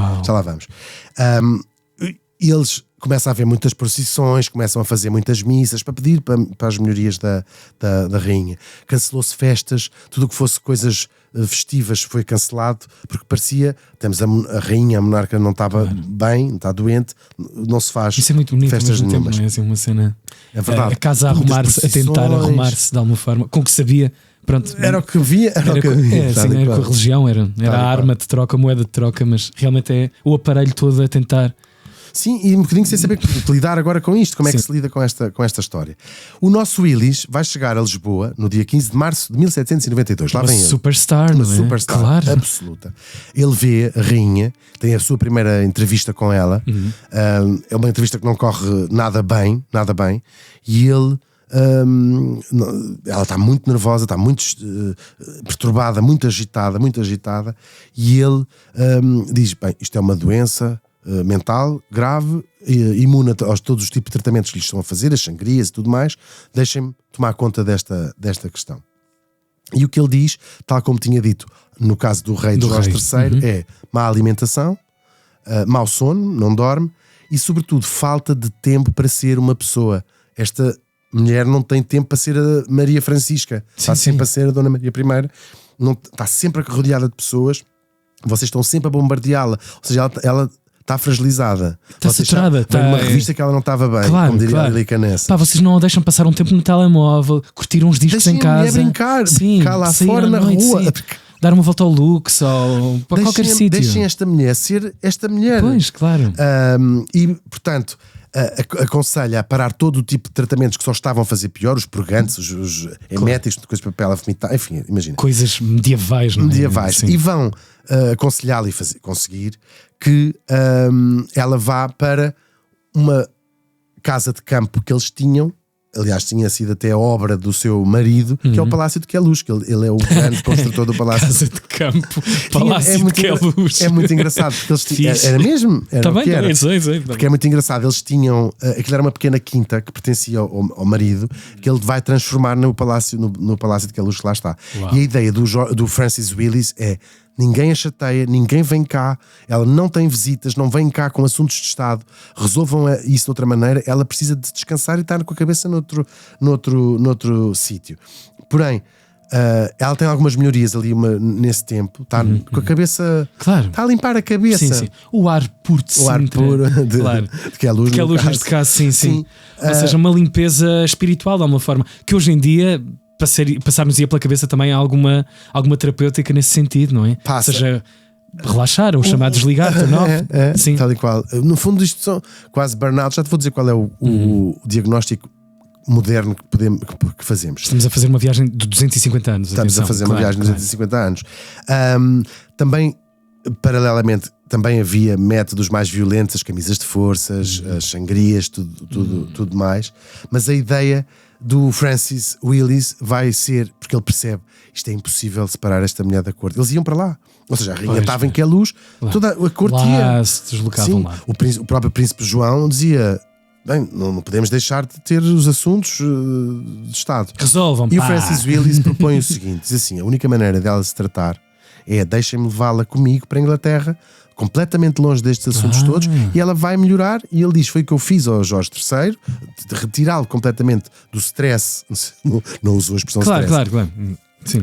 Eles começam a haver muitas procissões, começam a fazer muitas missas para pedir para as melhorias da rainha. Cancelou-se festas, tudo o que fosse coisas festivas foi cancelado, porque parecia, temos a rainha, a monarca não estava bem, está doente, não se faz. Isso é muito bonito, festas ao mesmo nenhumas. tempo, não é assim uma cena. É verdade. A casa a arrumar-se, a tentar arrumar-se de alguma forma, com o que sabia. Pronto, era o que via, era com a religião, era a arma de troca, a moeda de troca, mas realmente é o aparelho todo a tentar. Sim, e um bocadinho sem saber que lidar agora com isto, como é que se lida com esta história. O nosso Willis vai chegar a Lisboa no dia 15 de março de 1792. Lá vem ele. Superstar, uma não é? Superstar, claro. Absoluta. Ele vê a rainha, tem a sua primeira entrevista com ela. É uma entrevista que não corre nada bem, e ele... ela está muito nervosa, está muito perturbada, muito agitada, e ele diz, bem, isto é uma doença mental grave, imune a todos os tipos de tratamentos que lhes estão a fazer, as sangrias e tudo mais, deixem-me tomar conta desta questão. E o que ele diz, tal como tinha dito no caso do rei Jorge III, é má alimentação, mau sono, não dorme, e sobretudo falta de tempo para ser uma pessoa. Esta mulher não tem tempo para ser a Maria Francisca, está sempre a ser a Dona Maria I, não, está sempre rodeada de pessoas, vocês estão sempre a bombardeá-la, ou seja, ela está fragilizada, está saturada, está numa revista que ela não estava bem, como diria a Lili Canessa. Pá, vocês não a deixam passar um tempo no telemóvel, curtir uns discos em casa, brincar lá fora na rua, dar uma volta ao Lux ou para qualquer sítio. Deixem esta mulher ser esta mulher. Pois, claro. E portanto aconselha a parar todo o tipo de tratamentos que só estavam a fazer pior, os purgantes, os eméticos, coisas para ela vomitar, enfim, imagina. Coisas medievais, não é? Medievais. E vão aconselhá-la e conseguir que ela vá para uma casa de campo que eles tinham. Aliás, tinha sido até a obra do seu marido, que é o Palácio de Queluz, que ele é o grande construtor do Palácio. Casa de campo, Palácio de Queluz. É muito engraçado, porque eles tinham, era mesmo? Era Também, que era. sei. Porque é muito engraçado, eles tinham, aquilo era uma pequena quinta que pertencia ao marido, que ele vai transformar no Palácio de Queluz, que lá está. Uau. E a ideia do Francis Willis é: ninguém a chateia, ninguém vem cá, ela não tem visitas, não vem cá com assuntos de Estado, resolvam isso de outra maneira, ela precisa de descansar e estar com a cabeça noutro sítio. Porém, ela tem algumas melhorias ali nesse tempo, está com a cabeça, claro, está a limpar a cabeça. Sim. O ar puro de O ar Sintra, puro de Queluz, que é luz neste caso, sim. Ou seja, uma limpeza espiritual de alguma forma, que hoje em dia passar-nos-ia pela cabeça também alguma terapêutica nesse sentido, não é? Passa. Ou seja, relaxar ou chamar a desligar, sim. Tal e qual. No fundo, isto são quase burnout. Já te vou dizer qual é o diagnóstico moderno que fazemos. Estamos a fazer uma viagem de 250 anos. Estamos a fazer uma viagem de 250 anos. Também, paralelamente, também havia métodos mais violentos, as camisas de forças, as sangrias, tudo mais. Mas a ideia do Francis Willis vai ser, porque ele percebe, isto é impossível separar esta mulher da corte. Eles iam para lá, ou seja, a rainha estava em Queluz, toda a corte ia. Se deslocavam lá. O próprio príncipe João dizia: bem, não podemos deixar de ter os assuntos de Estado. Resolvam, E o Francis Willis propõe o seguinte: diz assim, a única maneira dela se tratar é deixem-me levá-la comigo para a Inglaterra, completamente longe destes assuntos todos, e ela vai melhorar. E ele diz: foi o que eu fiz ao Jorge III, de retirá-lo completamente do stress. Não usou a expressão stress. Claro. Sim.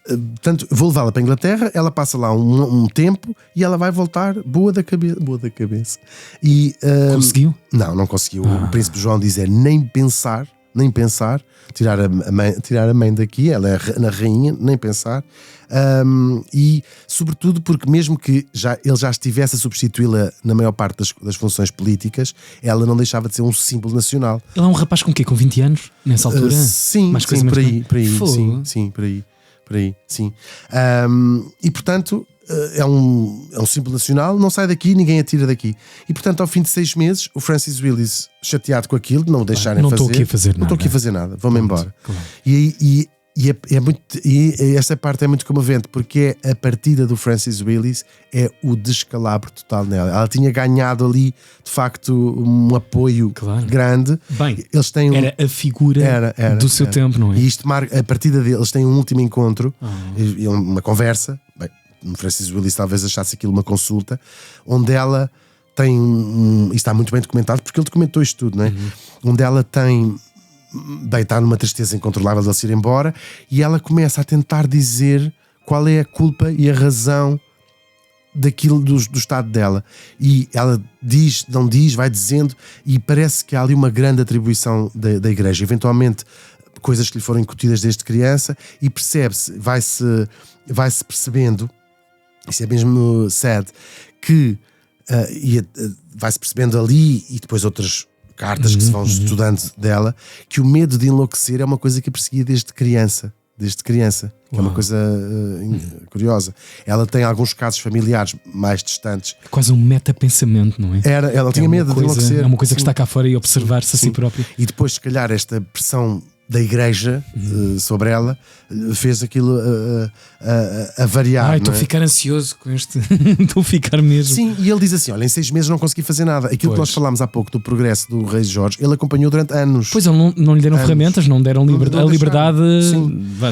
Portanto, vou levá-la para a Inglaterra, ela passa lá um tempo e ela vai voltar boa da cabeça. E, conseguiu? Não conseguiu. O príncipe João diz: nem pensar, tirar a mãe daqui, ela é a rainha, nem pensar. E sobretudo porque mesmo que ele já estivesse a substituí-la na maior parte das funções políticas, ela não deixava de ser um símbolo nacional. Ele é um rapaz com o quê? Com 20 anos? Nessa altura? Sim, mais coisa, por aí. Sim, por aí. E portanto é um símbolo nacional, não sai daqui, ninguém atira daqui. E portanto, ao fim de 6 meses, o Francis Willis, chateado com aquilo, de não o deixarem não fazer. Não estou aqui a fazer nada, vou-me embora. Claro. E esta parte é muito comovente, porque a partida do Francis Willis é o descalabro total nela. Ela tinha ganhado ali, de facto, um apoio grande. Bem, eles têm era a figura do seu tempo, não é? E isto marca a partida deles. Eles têm um último encontro, uma conversa. Bem, o Francis Willis talvez achasse aquilo uma consulta, onde ela tem isto está muito bem documentado, porque ele documentou isto tudo, não é? Onde ela tem. Bem, está numa tristeza incontrolável de ele se ir embora, e ela começa a tentar dizer qual é a culpa e a razão daquilo do estado dela. E ela diz, não diz, vai dizendo, e parece que há ali uma grande atribuição da igreja. Eventualmente, coisas que lhe foram incutidas desde criança, e percebe-se, vai-se percebendo, isso é mesmo sad, que vai-se percebendo ali, e depois outras cartas que se vão estudando dela, que o medo de enlouquecer é uma coisa que a perseguia desde criança, que é uma coisa curiosa. Ela tem alguns casos familiares mais distantes. É quase um metapensamento, não é? Ela tinha medo de enlouquecer. É uma coisa que está cá fora e observar-se a si próprio. E depois, se calhar, esta pressão da igreja sobre ela fez aquilo a variar. Estou a ficar ansioso com este. Estou a ficar mesmo. Sim, e ele diz assim: olha, em 6 meses não consegui fazer nada. Aquilo que nós falámos há pouco do progresso do rei Jorge, ele acompanhou durante anos. Pois, ele não lhe deram ferramentas, não deram a liberdade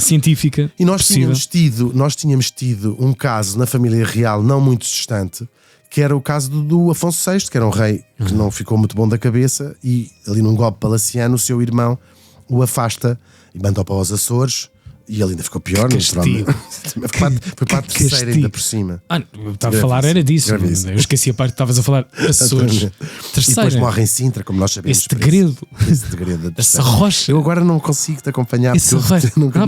científica. E nós tínhamos tido um caso na família real não muito distante, que era o caso do Afonso VI, que era um rei que não ficou muito bom da cabeça, e ali num golpe palaciano o seu irmão o afasta e mandou para os Açores, e ele ainda ficou pior. Foi para a terceira ainda por cima. Eu estava a falar era disso. Eu esqueci a parte que estavas a falar. Açores. E depois morre em Sintra, como nós sabemos. Esse segredo. Essa rocha. Eu agora não consigo te acompanhar. Esse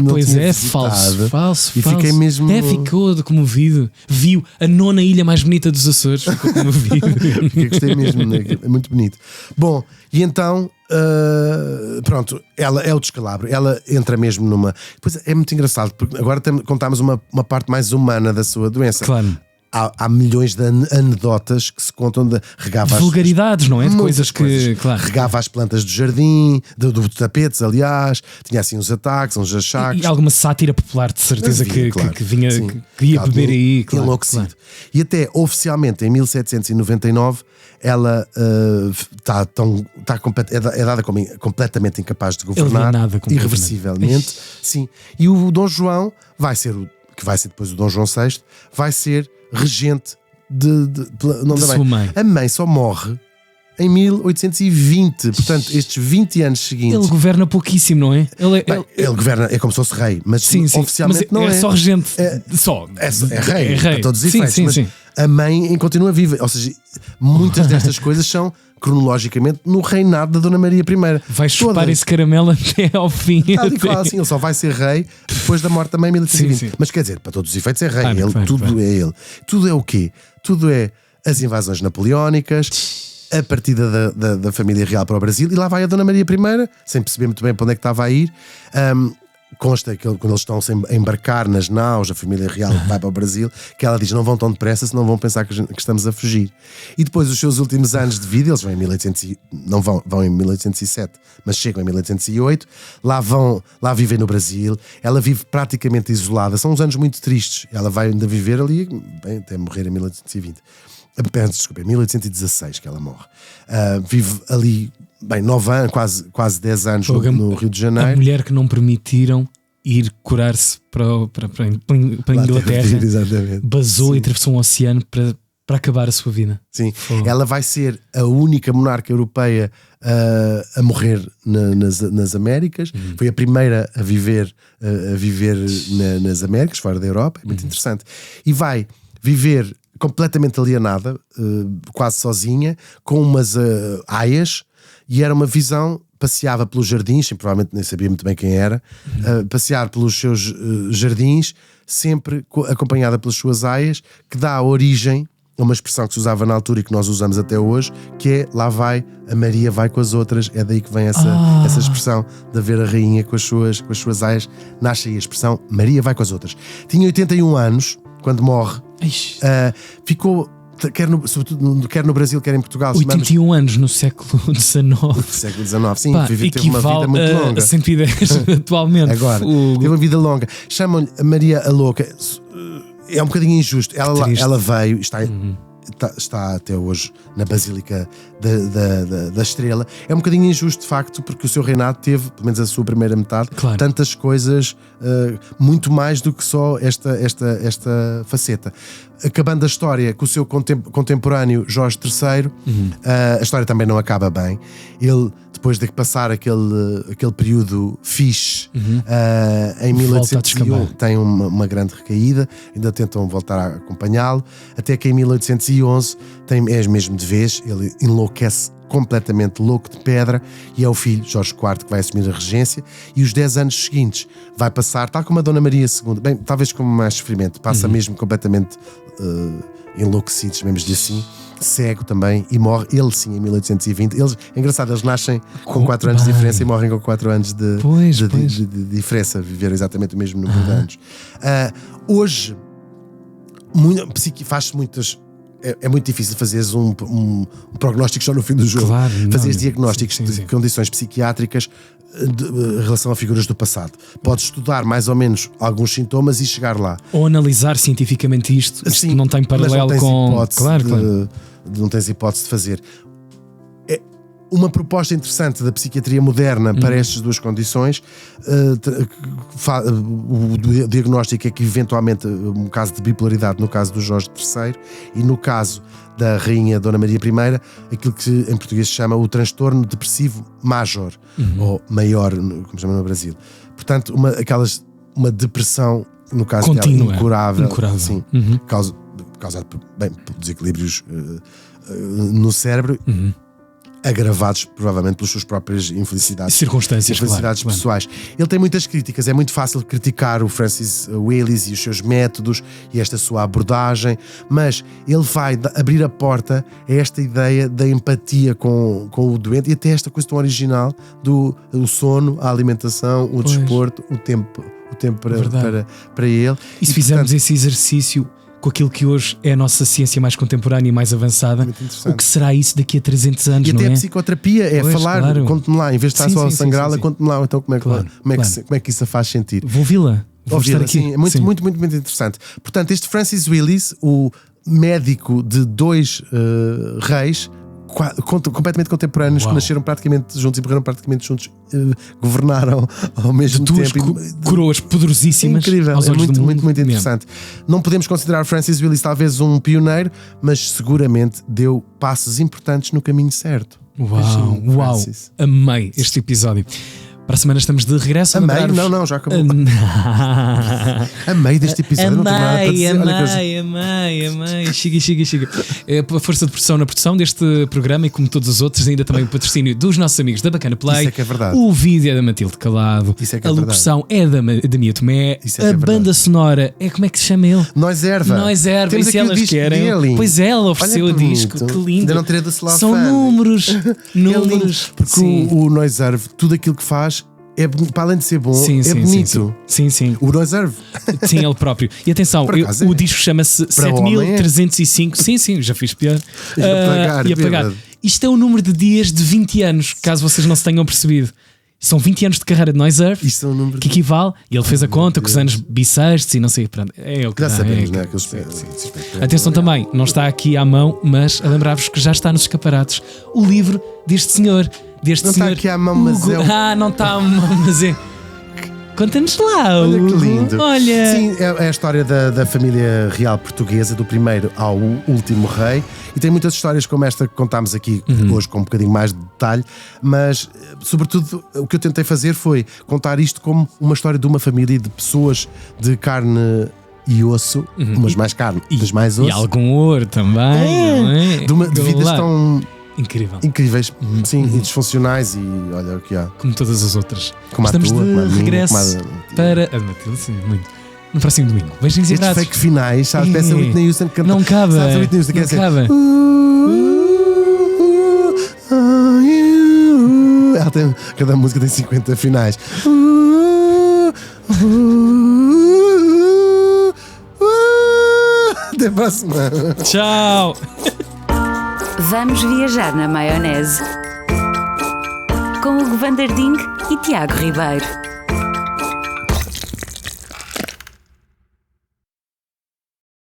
pois é, falso. E fiquei mesmo. Ficou comovido. Viu a 9ª ilha mais bonita dos Açores. Ficou comovido. Gostei mesmo, é muito bonito. Bom, e então pronto, ela é o descalabro. Ela entra mesmo numa. Depois é muito engraçado, porque agora contámos uma parte mais humana da sua doença. Claro. há milhões de anedotas que se contam de regava De vulgaridades, não é? De muitas coisas que, claro. regava as plantas do jardim, do tapetes, aliás, tinha assim uns ataques, uns achaques. E alguma sátira popular, de certeza, Havia, que, claro. que vinha, Sim. que ia Claro, beber aí. Claro, enlouquecido. claro. E até oficialmente em 1799 ela é dada como completamente incapaz de governar, Alienada completamente. irreversivelmente. Sim. E o Dom João vai ser que vai ser depois o Dom João VI, vai ser regente de sua mãe. A mãe só morre em 1820, portanto, estes 20 anos seguintes. Ele governa pouquíssimo, não é? Ele governa, é como se fosse rei, mas sim, oficialmente mas não é. É só regente. É rei, É rei. a todos os Sim, efeitos. sim, mas sim. a mãe continua viva. Ou seja, muitas destas coisas são cronologicamente no reinado da Dona Maria I. Vai chupar esse caramelo até ao fim. Tal e qual, assim, ele só vai ser rei depois da morte da mãe em 1820. Sim, sim. Mas quer dizer, para todos os efeitos é rei. Claro, claro, tudo claro. é ele. Tudo é o quê? Tudo é as invasões napoleónicas, a partida da família real para o Brasil, e lá vai a Dona Maria I, sem perceber muito bem para onde é que estava a ir. Consta que quando eles estão a embarcar nas naus, a família real vai para o Brasil, que ela diz: não vão tão depressa, senão vão pensar que estamos a fugir. E depois os seus últimos anos de vida, eles vão em 1800, não vão em 1807, mas chegam em 1808, lá vivem no Brasil. Ela vive praticamente isolada, são uns anos muito tristes. Ela vai ainda viver ali, bem, até morrer em 1820. Desculpa, em 1816 que ela morre. Vive ali, bem, 9 anos, quase 10 anos no Rio de Janeiro. A mulher que não permitiram ir curar-se para a Inglaterra, exatamente. basou e atravessou um oceano para acabar a sua vida. Sim, ela vai ser a única monarca europeia a morrer nas Américas. Foi a primeira a viver nas Américas, fora da Europa. É muito interessante. E vai viver completamente alienada, quase sozinha, com umas aias, e era uma visão. Passeava pelos jardins, provavelmente nem sabia muito bem quem era, passear pelos seus jardins, sempre acompanhada pelas suas aias, que dá origem a uma expressão que se usava na altura e que nós usamos até hoje, que é: lá vai a Maria, vai com as outras. É daí que vem essa expressão de haver a rainha com as suas aias. Nasce aí a expressão Maria vai com as outras. Tinha 81 anos quando morre. Ficou, quer no Brasil, quer em Portugal, 81 anos no século XIX. Século XIX, sim, teve uma vida muito longa. A 110 atualmente. Agora, teve uma vida longa. Chamam-lhe a Maria a Louca. É um bocadinho injusto. Ela veio, está até hoje na Basílica da Estrela. É um bocadinho injusto, de facto, porque o seu reinado teve, pelo menos a sua primeira metade, claro, tantas coisas, muito mais do que só esta faceta. Acabando a história com o seu contemporâneo Jorge III, a história também não acaba bem. Ele, depois de passar aquele período fixe, em 1801 tem uma grande recaída, ainda tentam voltar a acompanhá-lo, até que em 1811 é mesmo de vez, ele enlouquece completamente louco de pedra, e é o filho Jorge IV que vai assumir a regência, e os 10 anos seguintes vai passar, tal como a Dona Maria II, bem, talvez com mais sofrimento, passa mesmo completamente enlouquecido, chamemos-lhe assim, cego também, e morre ele sim em 1820. É engraçado, eles nascem com 4 anos de diferença e morrem com 4 anos de diferença, viveram exatamente o mesmo número de anos. Hoje faz-se muitas. É muito difícil fazeres um prognóstico só no fim do jogo. Claro, fazeres diagnósticos de condições psiquiátricas em relação a figuras do passado. Podes estudar mais ou menos alguns sintomas e chegar lá. Ou analisar cientificamente isto. Sim, não tem paralelo com. Claro. Não tens hipótese de fazer. É uma proposta interessante da psiquiatria moderna para estas duas condições. O diagnóstico é que, eventualmente, um caso de bipolaridade no caso do Jorge III, e no caso da rainha Dona Maria I, aquilo que em português se chama o transtorno depressivo major, ou maior, como chama no Brasil. Portanto, uma depressão, no caso dela, incurável. Sim, causado por desequilíbrios no cérebro, agravados provavelmente pelas suas próprias circunstâncias pessoais. Claro. Ele tem muitas críticas, é muito fácil criticar o Francis Willis e os seus métodos e esta sua abordagem, mas ele vai abrir a porta a esta ideia da empatia com o doente, e até esta coisa tão original do sono, a alimentação, o desporto, o tempo para ele. E se fizermos esse exercício, com aquilo que hoje é a nossa ciência mais contemporânea e mais avançada. interessante. O que será isso daqui a 300 anos, E não até é? a psicoterapia é Pois, falar, claro. conte-me lá, em vez de estar Sim, só a sim, sangrá-la, sim. conte-me lá então como é que, Claro, como é que isso a faz sentir. Vou ouvi-la. Vou estar Ouvi-la, aqui. sim, é muito, Sim. muito, muito, muito interessante. Portanto, este Francis Willis, o médico de 2 reis completamente contemporâneos, Uau. que nasceram praticamente juntos e morreram praticamente juntos, governaram ao mesmo Duas tempo. coroas poderosíssimas. Incrível, aos é olhos muito, do mundo. muito, muito Mesmo. interessante. Não podemos considerar Francis Willis talvez um pioneiro, mas seguramente deu passos importantes no caminho certo. Uau, Beijinho, uau, Francis. amei este episódio. Para a semana estamos de regresso. Amei, lembrar-vos- não, já acabou. A meio deste episódio não tenho nada para dizer. Olha que eu- amei. Chega. É a força de produção na produção deste programa e, como todos os outros, ainda também o patrocínio dos nossos amigos da Bacana Play. Isso é que é verdade. O vídeo é da Matilde Calado. Isso é que é a locução é da Mia Tomé. Isso é que a é verdade. banda sonora é, como é que se chama ele? Nós erva. Nós erva, Temos e se aqui o elas disco querem. dele. Pois é, ela ofereceu Olha o que disco, bonito. que lindo. Ainda não tirei do celofane. São números. É lindo, números. porque Sim. o Noise Erve, tudo aquilo que faz, para além de ser bom, Sim, é sim, bonito. Sim. O Noise Erve. Sim, ele próprio. E atenção, Por acaso o é. disco chama-se Para o homem é. 7305. Sim, já fiz pior. E a pagar, bêbado. Isto é o número de dias de 20 anos, caso vocês não se tenham percebido. São 20 anos de carreira de Noise Earth, Isto é um número que equivale, e ele fez a conta com os anos bissextos e não sei. Pronto, é o que Já dá, sabemos, é não é? que- Aqueles Atenção também, não está aqui à mão, mas a lembrar-vos que já está nos escaparates o livro deste senhor. Não está aqui à mão, mas Hugo. é o- Ah, não está à mão, mas é. Conta-nos lá, Olha que Hugo. lindo. Olha. Sim, é a história da família real portuguesa, do primeiro ao último rei, e tem muitas histórias como esta que contámos aqui hoje com um bocadinho mais de detalhe, mas sobretudo o que eu tentei fazer foi contar isto como uma história de uma família de pessoas de carne e osso, umas mais carne, outras mais osso, E algum ouro também, não é? de vidas Claro. tão Incrível. incríveis, sim, e disfuncionais, e olha o que há. Como todas as outras. Como a Estamos tua, como a de minha, regresso como a da Matilde. para a Matilde, sim, muito. No próximo domingo. Beijinhos e Estes abraços. fake finais, sabes? Parece a Whitney Houston que canta. Não cabe. Sabes a Whitney Houston que Não é assim, cabe. Ela tem, cada música tem 50 finais. Até para a semana. Tchau. Vamos viajar na maionese. Com Hugo Van der Ding e Tiago Ribeiro.